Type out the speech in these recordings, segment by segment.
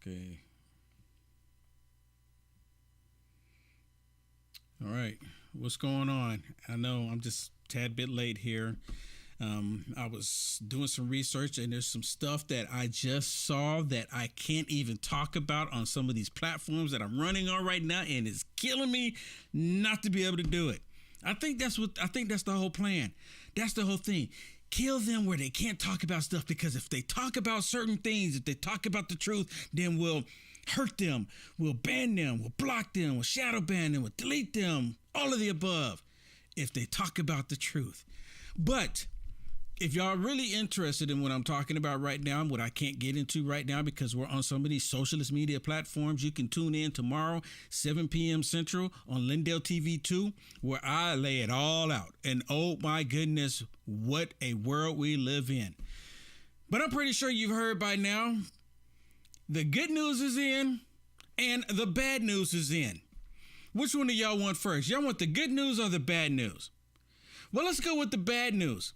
Okay. All right. What's going on? I know I'm just a tad bit late here. I was doing some research and there's some stuff that I just saw that I can't even talk about on some of these platforms that I'm running on right now, and it's killing me not to be able to do it. I think that's the whole plan. That's the whole thing. Kill them where they can't talk about stuff, because if they talk about certain things, if they talk about the truth, then we'll hurt them, we'll ban them, we'll block them, we'll shadow ban them, we'll delete them, all of the above, if they talk about the truth. But if y'all are really interested in what I'm talking about right now and what I can't get into right now because we're on some of these socialist media platforms, you can tune in tomorrow, 7 p.m. Central on Lindell TV 2, where I lay it all out. And oh my goodness, what a world we live in. But I'm pretty sure you've heard by now, the good news is in and the bad news is in. Which one do y'all want first? Y'all want the good news or the bad news? Well, let's go with the bad news.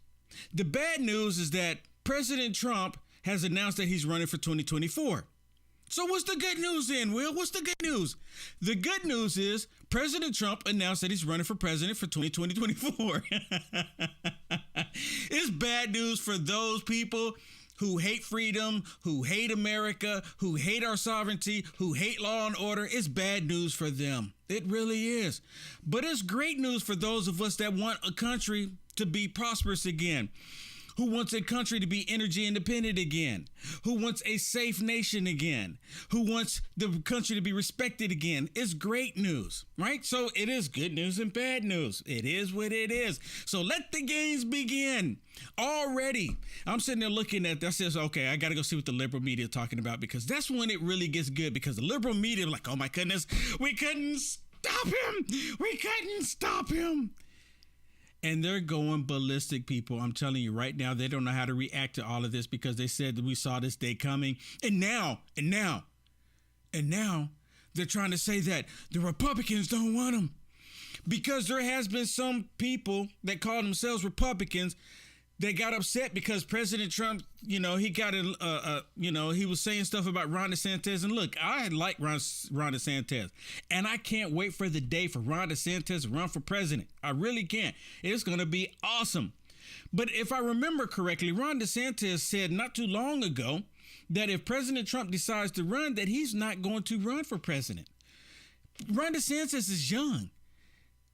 The bad news is that President Trump has announced that he's running for 2024. So what's the good news then, Will? What's the good news? The good news is President Trump announced that he's running for president for 2024. It's bad news for those people who hate freedom, who hate America, who hate our sovereignty, who hate law and order. It's bad news for them. It really is. But it's great news for those of us that want a country to be prosperous again, who wants a country to be energy independent again, who wants a safe nation again, who wants the country to be respected again. It's great news, right? So it is good news and bad news. It is what it is. So let the games begin. Already, I'm sitting there looking at that. Says, okay, I got to go see what the liberal media is talking about, because that's when it really gets good, because the liberal media are like, oh my goodness, we couldn't stop him. We couldn't stop him. And they're going ballistic, people. I'm telling you right now, they don't know how to react to all of this, because they said that we saw this day coming. And now they're trying to say that the Republicans don't want them, because there has been some people that call themselves Republicans that got upset because President Trump, he got he was saying stuff about Ron DeSantis. And look, I like Ron DeSantis, and I can't wait for the day for Ron DeSantis to run for president. I really can't. It's going to be awesome. But if I remember correctly, Ron DeSantis said not too long ago that if President Trump decides to run, that he's not going to run for president. Ron DeSantis is young.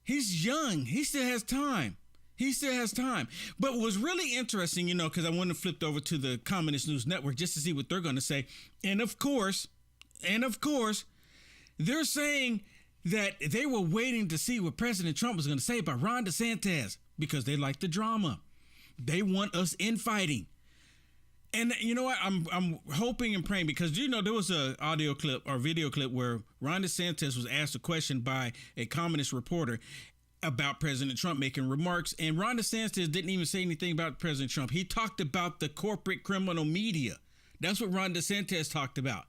He's young. He still has time. But what was really interesting, because I wanted to flip over to the Communist News Network just to see what they're going to say. And of course, they're saying that they were waiting to see what President Trump was going to say about Ron DeSantis, because they like the drama. They want us infighting. And you know what? I'm hoping and praying, because, there was a audio clip or video clip where Ron DeSantis was asked a question by a communist reporter about President Trump making remarks. And Ron DeSantis didn't even say anything about President Trump. He talked about the corporate criminal media. That's what Ron DeSantis talked about.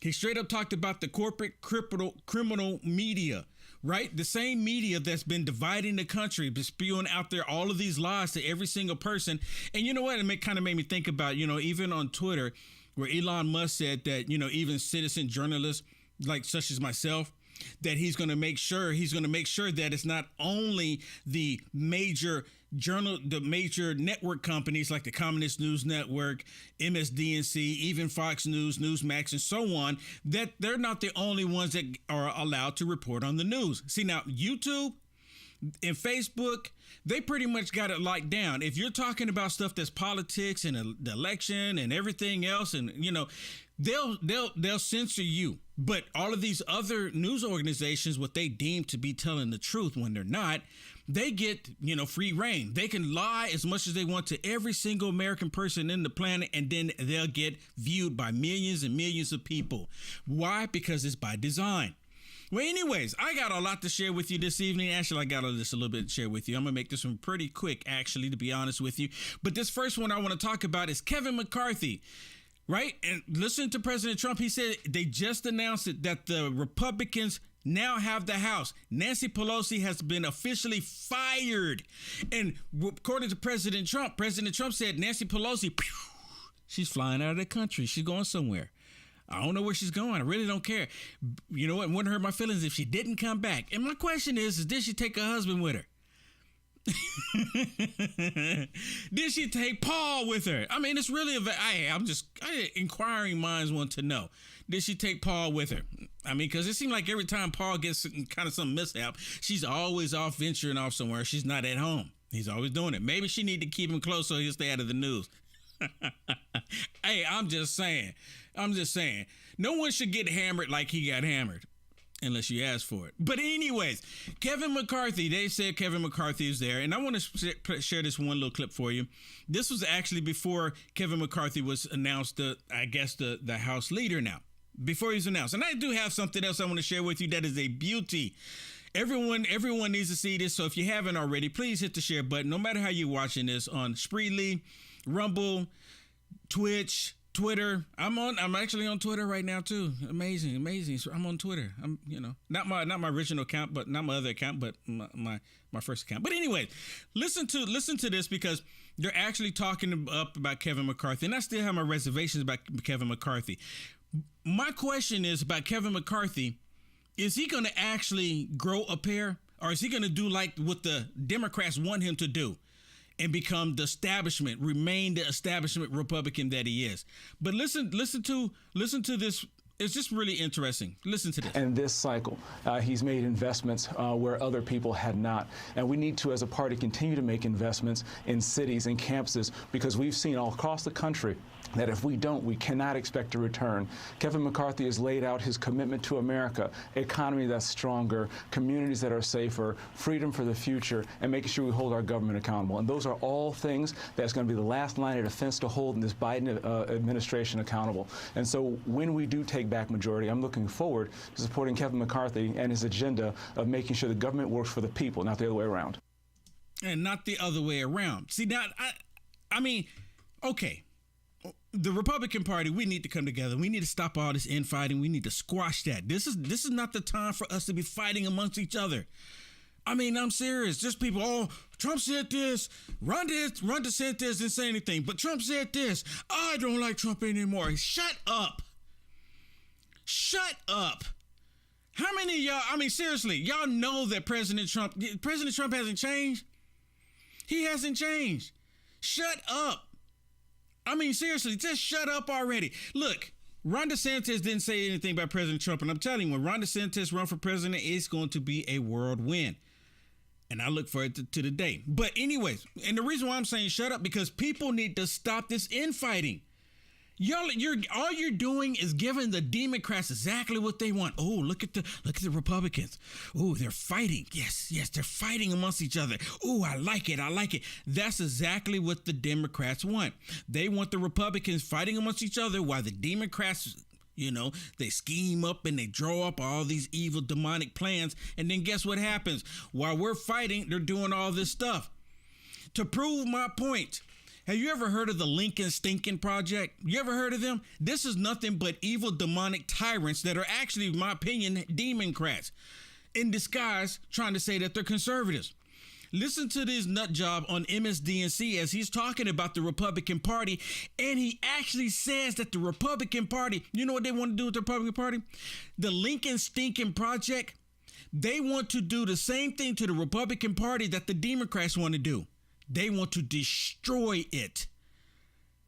He straight up talked about the corporate criminal media, right? The same media that's been dividing the country, spewing out there all of these lies to every single person. And you know what? It kind of made me think about, even on Twitter, where Elon Musk said that, even citizen journalists like such as myself, that he's going to make sure that it's not only the major network companies like the Communist News Network, MSDNC, even Fox News, Newsmax, and so on, that they're not the only ones that are allowed to report on the news. See, now YouTube and Facebook, they pretty much got it locked down. If you're talking about stuff that's politics and the election and everything else, and they'll censor you. But all of these other news organizations, what they deem to be telling the truth when they're not, they get, free reign. They can lie as much as they want to every single American person in the planet, and then they'll get viewed by millions and millions of people. Why? Because it's by design. Well, anyways, I got a lot to share with you this evening. Actually, I got just a little bit to share with you. I'm going to make this one pretty quick, actually, to be honest with you. But this first one I want to talk about is Kevin McCarthy. Right? And listen to President Trump. He said they just announced it, that the Republicans now have the House. Nancy Pelosi has been officially fired. And according to President Trump said Nancy Pelosi, she's flying out of the country. She's going somewhere. I don't know where she's going. I really don't care. You know what? It wouldn't hurt my feelings if she didn't come back. And my question is did she take her husband with her? Did she take Paul with her? I mean, it's really inquiring minds want to know. Did she take Paul with her? I mean, because it seems like every time Paul gets kind of some mishap, she's always off venturing off somewhere. She's not at home. He's always doing it. Maybe she need to keep him close so he'll stay out of the news. Hey, I'm just saying. No one should get hammered like he got hammered. Unless you ask for it. But anyways, Kevin McCarthy, they said Kevin McCarthy is there. And I want to share this one little clip for you. This was actually before Kevin McCarthy was announced, the House leader now. Before he was announced. And I do have something else I want to share with you that is a beauty. Everyone needs to see this. So if you haven't already, please hit the share button. No matter how you're watching this on Spreely, Rumble, Twitch, Twitter. I'm actually on Twitter right now too. Amazing. So I'm on Twitter. I'm, not my original account, but not my other account, but my first account. But anyway, listen to this because they're actually talking up about Kevin McCarthy, and I still have my reservations about Kevin McCarthy. My question is about Kevin McCarthy. Is he going to actually grow a pair, or is he going to do like what the Democrats want him to do? And become the establishment, remain the establishment Republican that he is. But listen to this. It's just really interesting. Listen to this. And this cycle, he's made investments where other people had not. And we need to, as a party, continue to make investments in cities and campuses, because we've seen all across the country that if we don't, we cannot expect a return. Kevin McCarthy has laid out his commitment to America, economy that's stronger, communities that are safer, freedom for the future, and making sure we hold our government accountable. And those are all things that's going to be the last line of defense to hold in this Biden administration accountable. And so when we do take back majority, I'm looking forward to supporting Kevin McCarthy and his agenda of making sure the government works for the people, not the other way around. And not the other way around. See, now, I mean, okay. The Republican Party, we need to come together. We need to stop all this infighting. We need to squash that. This is not the time for us to be fighting amongst each other. I mean, I'm serious. Just people, Trump said this. Ron DeSantis didn't say anything, but Trump said this. I don't like Trump anymore. Shut up. How many of y'all, I mean, seriously, y'all know that President Trump hasn't changed? He hasn't changed. Shut up. I mean, seriously, just shut up already. Look, Ron DeSantis didn't say anything about President Trump, and I'm telling you, when Ron DeSantis runs for president, it's going to be a whirlwind. And I look forward to the day. But anyways, and the reason why I'm saying shut up, because people need to stop this infighting. All you're doing is giving the Democrats exactly what they want. Oh, look at the Republicans. Oh, they're fighting. Yes, they're fighting amongst each other. Oh, I like it. That's exactly what the Democrats want. They want the Republicans fighting amongst each other while the Democrats, they scheme up and they draw up all these evil demonic plans. And then guess what happens? While we're fighting, they're doing all this stuff. To prove my point, have you ever heard of the Lincoln Stinking Project? You ever heard of them? This is nothing but evil demonic tyrants that are actually, in my opinion, Democrats in disguise trying to say that they're conservatives. Listen to this nut job on MSDNC as he's talking about the Republican Party, and he actually says that the Republican Party, you know what they want to do with the Republican Party? The Lincoln Stinking Project, they want to do the same thing to the Republican Party that the Democrats want to do. They want to destroy it.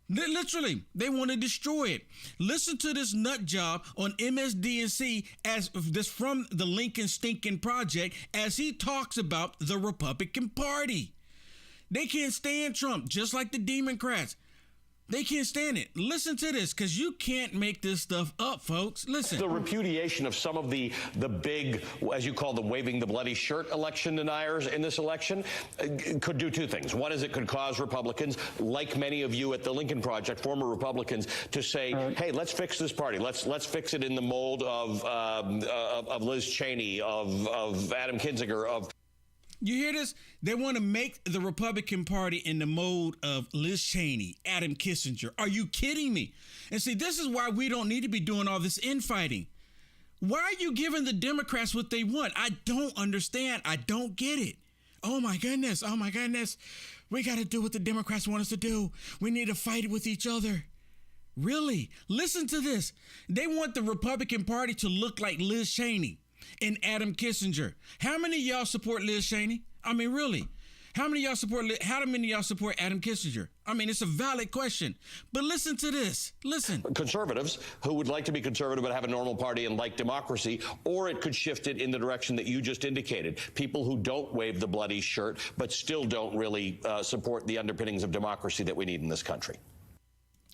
Literally, they want to destroy it. Listen to this nut job on MSDNC as this from the Lincoln Stinking Project as he talks about the Republican Party. They can't stand Trump, just like the Democrats. They can't stand it. Listen to this, because you can't make this stuff up, folks. Listen. The repudiation of some of the big, as you call them, waving the bloody shirt election deniers in this election could do two things. One is it could cause Republicans, like many of you at the Lincoln Project, former Republicans, to say, hey, let's fix this party. Let's fix it in the mold of Liz Cheney, of Adam Kinzinger, of... You hear this? They want to make the Republican Party in the mode of Liz Cheney, Adam Kissinger. Are you kidding me? And see, this is why we don't need to be doing all this infighting. Why are you giving the Democrats what they want? I don't understand. I don't get it. Oh my goodness. We got to do what the Democrats want us to do. We need to fight with each other. Really? Listen to this. They want the Republican Party to look like Liz Cheney and Adam Kissinger. How many of y'all support Liz Cheney? I mean, really? How many of y'all support Adam Kissinger? I mean, it's a valid question. But listen to this. Listen. Conservatives who would like to be conservative but have a normal party and like democracy, or it could shift it in the direction that you just indicated. People who don't wave the bloody shirt but still don't really support the underpinnings of democracy that we need in this country.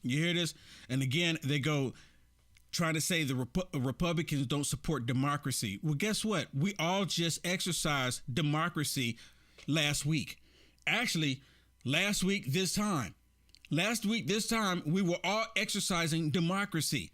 You hear this? And again, they go trying to say the Republicans don't support democracy. Well, guess what? We all just exercised democracy last week. Actually, last week this time, we were all exercising democracy.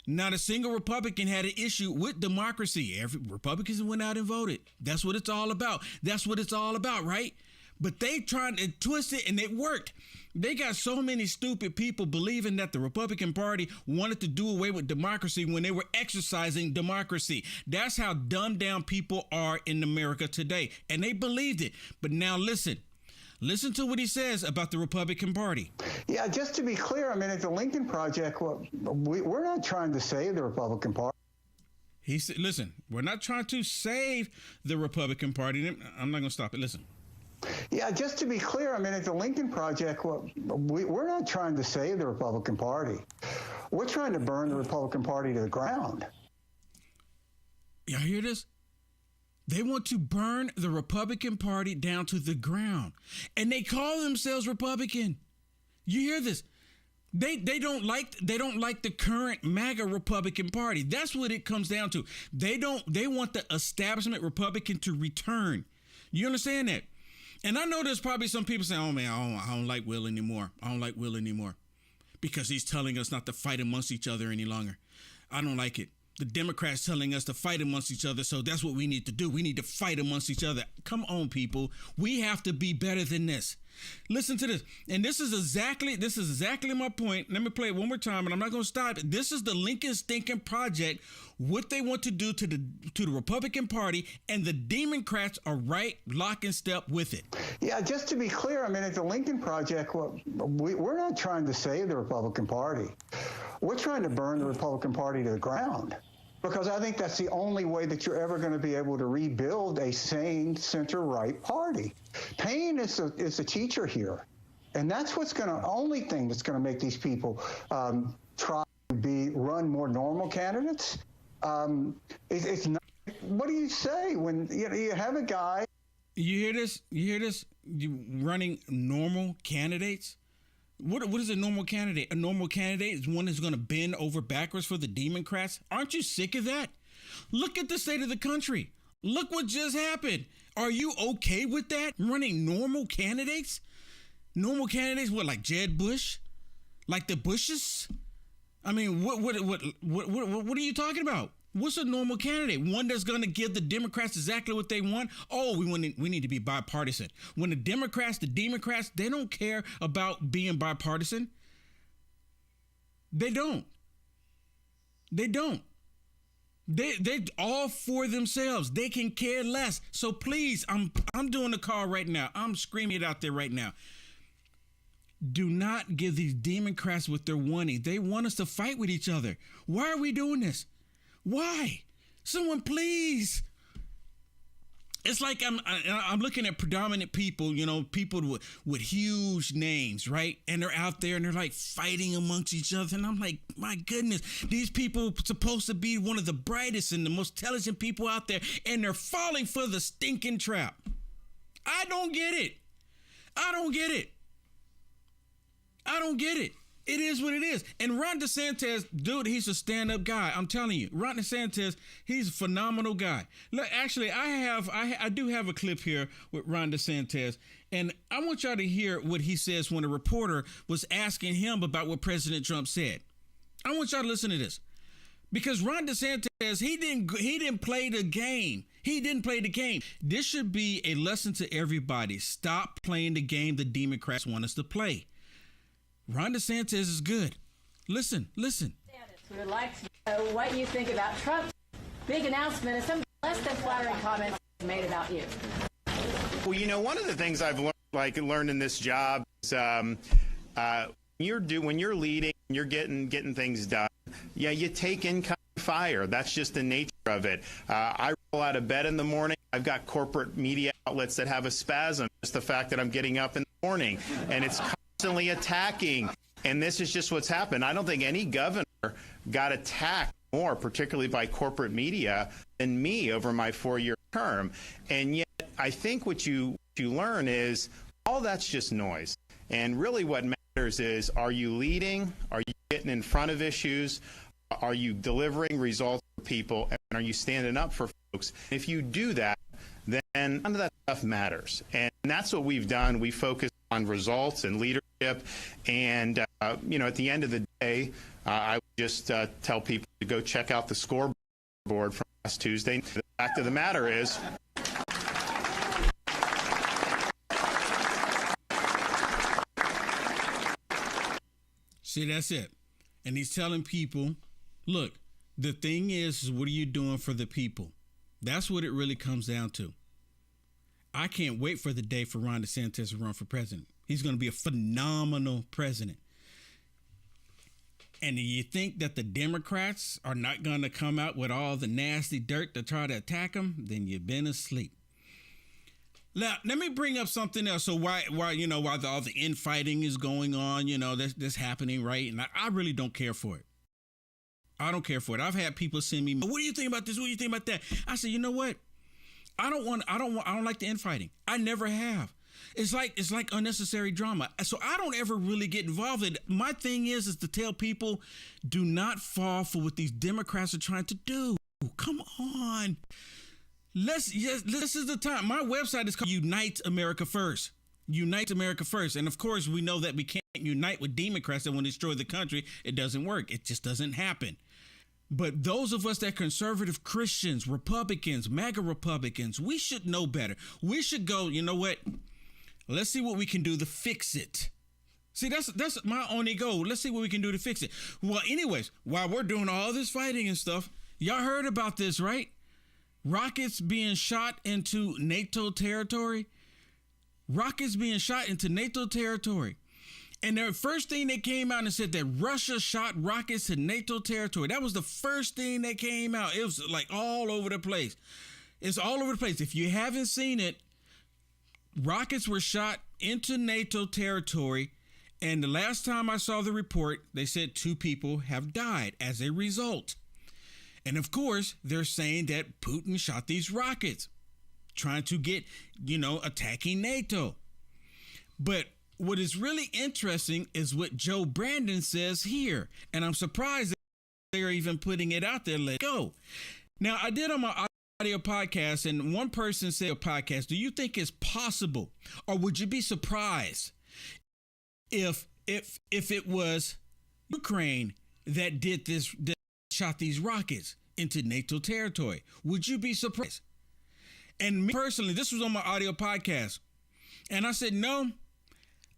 Not a single Republican had an issue with democracy. Every Republicans went out and voted. That's what it's all about. That's what it's all about, right? But they tried to twist it, and it worked. They got so many stupid people believing that the Republican Party wanted to do away with democracy when they were exercising democracy. That's how dumbed down people are in America today. And they believed it. But now listen to what he says about the Republican Party. Yeah, just to be clear, I mean, at the Lincoln Project, we're not trying to save the Republican Party. He said, listen, we're not trying to save the Republican Party. I'm not going to stop it. Listen. Yeah, just to be clear, I mean, at the Lincoln Project, we're not trying to save the Republican Party. We're trying to burn the Republican Party to the ground. Y'all hear this? They want to burn the Republican Party down to the ground. And they call themselves Republican. You hear this? They don't like the current MAGA Republican Party. That's what it comes down to. They want the establishment Republican to return. You understand that? And I know there's probably some people saying, oh, man, I don't like Will anymore. I don't like Will anymore because he's telling us not to fight amongst each other any longer. I don't like it. The Democrats telling us to fight amongst each other, so that's what we need to do. We need to fight amongst each other. Come on, people. We have to be better than this. Listen to this. And this is exactly my point. Let me play it one more time, and I'm not going to stop. This is the Lincoln Stinking Project, what they want to do to the Republican Party, and the Democrats are right lock and step with it. Yeah, just to be clear, I mean, at the Lincoln Project, we're not trying to save the Republican Party. We're trying to burn the Republican Party to the ground, because I think that's the only way that you're ever going to be able to rebuild a sane center-right party. Pain is a teacher here, and that's only thing that's going to make these people try to run more normal candidates. It's not. What do you say when you have a guy? You hear this? You running normal candidates? What is a normal candidate? A normal candidate is one that's going to bend over backwards for the Democrats. Aren't you sick of that? Look at the state of the country. Look what just happened. Are you okay with that? Running normal candidates? Normal candidates, what, like Jeb Bush? Like the Bushes? I mean, what are you talking about? What's a normal candidate? One that's going to give the Democrats exactly what they want? Oh, we need to be bipartisan. When the Democrats, they don't care about being bipartisan. They don't. They all for themselves. They can care less. So please, I'm doing a call right now. I'm screaming it out there right now. Do not give these Democrats what they're wanting. They want us to fight with each other. Why are we doing this? Why? Someone please. It's like I'm looking at predominant people, people with huge names, right? And they're out there and they're like fighting amongst each other. And I'm like, my goodness, these people are supposed to be one of the brightest and the most intelligent people out there. And they're falling for the stinking trap. I don't get it. It is what it is. And Ron DeSantis, dude, he's a stand-up guy. I'm telling you, Ron DeSantis, he's a phenomenal guy. Look, actually, I do have a clip here with Ron DeSantis, and I want y'all to hear what he says when a reporter was asking him about what President Trump said. I want y'all to listen to this, because Ron DeSantis, he didn't play the game. He didn't play the game. This should be a lesson to everybody. Stop playing the game the Democrats want us to play. Ron DeSantis is good. Listen. We would like to know what you think about Trump's big announcement and some less than flattering comments made about you. Well, one of the things I've learned in this job is when you're leading you're getting things done. Yeah, you take incoming fire. That's just the nature of it. I roll out of bed in the morning. I've got corporate media outlets that have a spasm. Just the fact that I'm getting up in the morning, and it's constantly attacking. And this is just what's happened. I don't think any governor got attacked more, particularly by corporate media, than me over my 4-year term. And yet, I think what you learn is all that's just noise. And really what matters is, are you leading? Are you getting in front of issues? Are you delivering results for people? And are you standing up for folks? If you do that, then none of that stuff matters. And that's what we've done. We focus on results and leadership. And, at the end of the day, I would just tell people to go check out the scoreboard from last Tuesday. The fact of the matter is, see, that's it. And he's telling people, look, the thing is what are you doing for the people? That's what it really comes down to. I can't wait for the day for Ron DeSantis to run for president. He's going to be a phenomenal president. And you think that the Democrats are not going to come out with all the nasty dirt to try to attack him? Then you've been asleep. Now, let me bring up something else. So why all the infighting is going on, that's happening, right? And I really don't care for it. I don't care for it. I've had people send me, what do you think about this? What do you think about that? I said, you know what? I don't like the infighting. I never have. It's like unnecessary drama. So I don't ever really get involved in it. My thing is to tell people, do not fall for what these Democrats are trying to do. Come on. This is the time. My website is called Unite America First. Unite America First. And of course, we know that we can't unite with Democrats that want to destroy the country. It doesn't work. It just doesn't happen. But those of us that are conservative Christians, Republicans, MAGA Republicans, we should know better. We should go, you know what? Let's see what we can do to fix it. See, that's my only goal. Let's see what we can do to fix it. Well, anyways, while we're doing all this fighting and stuff, y'all heard about this, right? Rockets being shot into NATO territory. Rockets being shot into NATO territory. And the first thing they came out and said that Russia shot rockets to NATO territory. That was the first thing that came out. It was like all over the place. It's all over the place. If you haven't seen it, rockets were shot into NATO territory. And the last time I saw the report, they said 2 people have died as a result. And of course, they're saying that Putin shot these rockets, trying to get, attacking NATO. But what is really interesting is what Joe Brandon says here. And I'm surprised that they're even putting it out there. Let go. Now, I did on my audio podcast, and one person said, podcast, do you think it's possible, or would you be surprised if it was Ukraine that did this, that shot these rockets into NATO territory? Would you be surprised? And me personally, this was on my audio podcast, and I said, no,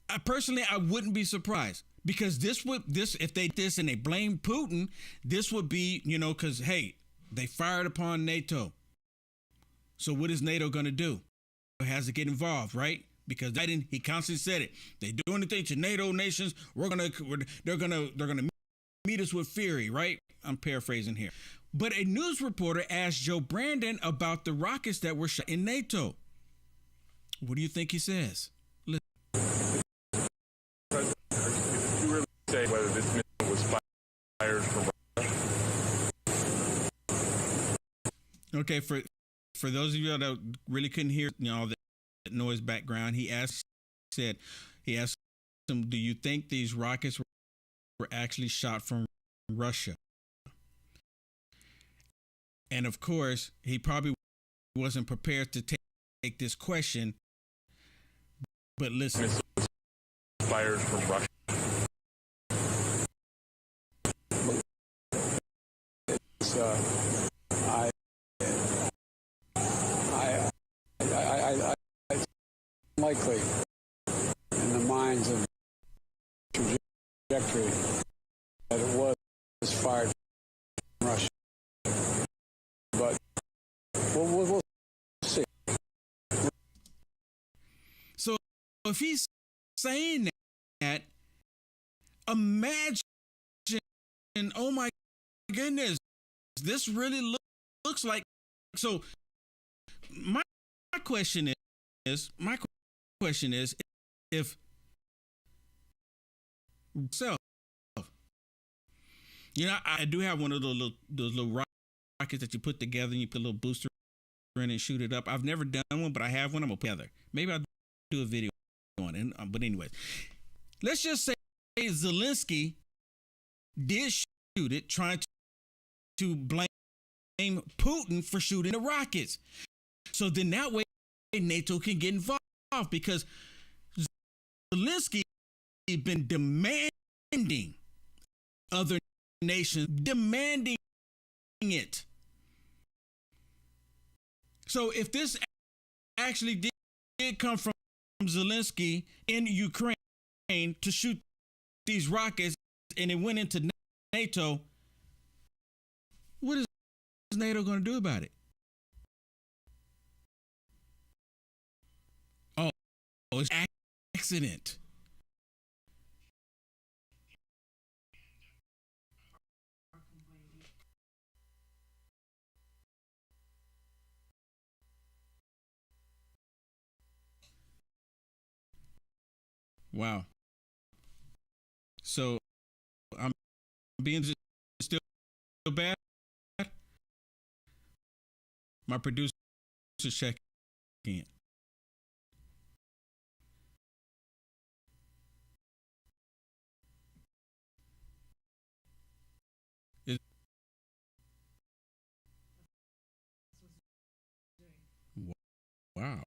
I wouldn't be surprised, because if they did this and they blame Putin, this would be, because, hey, they fired upon NATO. So what is NATO going to do? It has to get involved, right? Because he constantly said it. They do anything to NATO nations, they're gonna meet us with fury, right? I'm paraphrasing here. But a news reporter asked Joe Brandon about the rockets that were shot in NATO. What do you think he says? Listen. Did you really say whether this missile was fired from Russia? Okay, for those of you that really couldn't hear all that noise background, he asked him, do you think these rockets were actually shot from Russia? And of course, he probably wasn't prepared to take this question. But listen. Fired from Russia. Likely in the minds of trajectory that it was fired from Russia. But we'll see. So if he's saying that, imagine oh my goodness, this really looks like. So my question is if so, I do have one of those little rockets that you put together and you put a little booster in and shoot it up. I've never done one, but I have one. I'm gonna put together. Maybe I'll do a video on it. But anyways, let's just say Zelensky did shoot it, trying to blame Putin for shooting the rockets. So then that way NATO can get involved, because Zelensky has been demanding other nations, demanding it. So if this actually did come from Zelensky in Ukraine to shoot these rockets and it went into NATO, what is NATO going to do about it? Oh, it's an accident. Wow. So I'm being still bad. My producer's checking it. Wow.